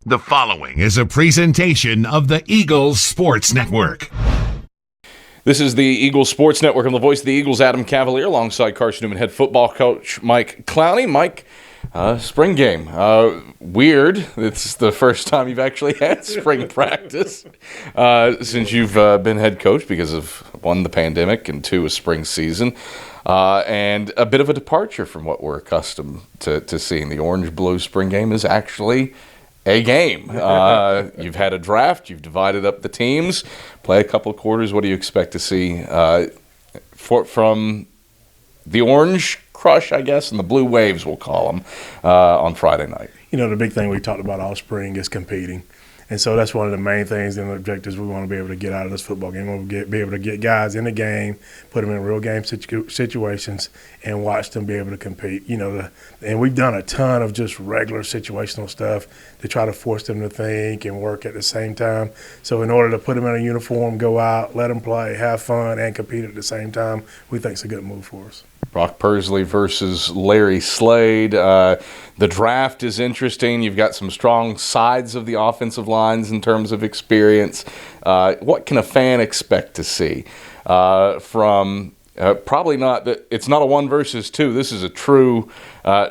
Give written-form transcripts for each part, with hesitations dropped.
The following is a presentation of the Eagles Sports Network. This is the Eagles Sports Network. I'm the voice of the Eagles, Adam Cavalier, alongside Carson-Newman head football coach Mike Clowney. Mike, spring game. Weird. It's the first time you've actually had spring practice since you've been head coach because of, one, the pandemic, and two, a spring season. And a bit of a departure from what we're accustomed to seeing. The orange-blue spring game is actually a game. You've had a draft. You've divided up the teams. Play a couple of quarters. What do you expect to see from the Orange Crush, I guess, and the Blue Waves, we'll call them, on Friday night? You know, the big thing we talked about all spring is competing. And so that's one of the main things and objectives we want to be able to get out of this football game. We want to be able to get guys in the game, put them in real game situations, and watch them be able to compete. You know, and we've done a ton of just regular situational stuff to try to force them to think and work at the same time. So in order to put them in a uniform, go out, let them play, have fun, and compete at the same time, we think it's a good move for us. Brock Pursley versus Larry Slade. The draft is interesting. You've got some strong sides of the offensive lines in terms of experience. What can a fan expect to see from probably not that it's not a 1 versus 2. This is a true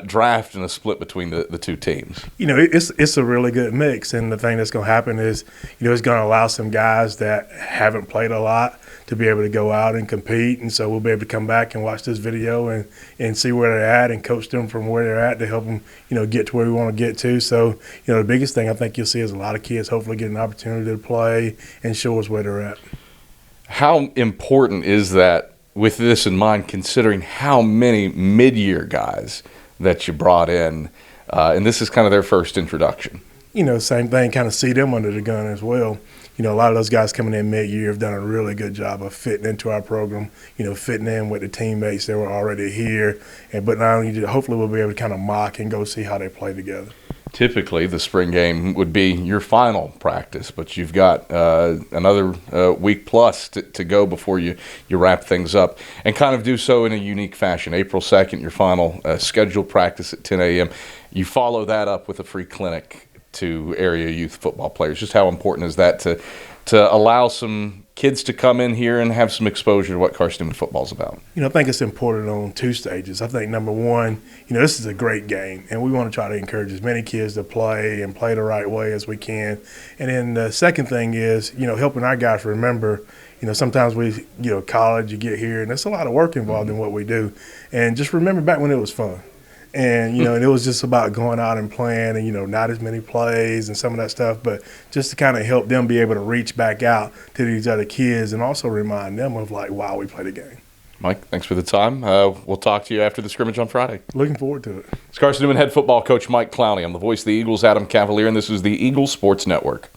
draft and a split between the two teams. You know, it's a really good mix, and the thing that's going to happen is, you know, it's going to allow some guys that haven't played a lot to be able to go out and compete, and so we'll be able to come back and watch this video and see where they're at and coach them from where they're at to help them, you know, get to where we want to get to. So, you know, the biggest thing I think you'll see is a lot of kids hopefully get an opportunity to play and show us where they're at. How important is that with this in mind, considering how many mid-year guys that you brought in, and this is kind of their first introduction? You know, same thing, kind of see them under the gun as well. You know, a lot of those guys coming in mid-year have done a really good job of fitting into our program, you know, fitting in with the teammates that were already here. But not only, hopefully we'll be able to kind of mock and go see how they play together. Typically, the spring game would be your final practice, but you've got another week plus to go before you wrap things up, and kind of do so in a unique fashion. April 2nd, your final scheduled practice at 10 a.m. You follow that up with a free clinic to area youth football players. Just how important is that to allow some kids to come in here and have some exposure to what Carson-Newman football is about? You know, I think it's important on 2 stages. I think number one, you know, this is a great game, and we want to try to encourage as many kids to play and play the right way as we can. And then the second thing is, you know, helping our guys remember, you know, sometimes we, you know, college, you get here, and there's a lot of work involved in what we do. And just remember back when it was fun. And, you know, and it was just about going out and playing and, you know, not as many plays and some of that stuff, but just to kind of help them be able to reach back out to these other kids and also remind them of, like, wow, we played a game. Mike, thanks for the time. We'll talk to you after the scrimmage on Friday. Looking forward to it. It's Carson-Newman head football coach Mike Clowney. I'm the voice of the Eagles, Adam Cavalier, and this is the Eagles Sports Network.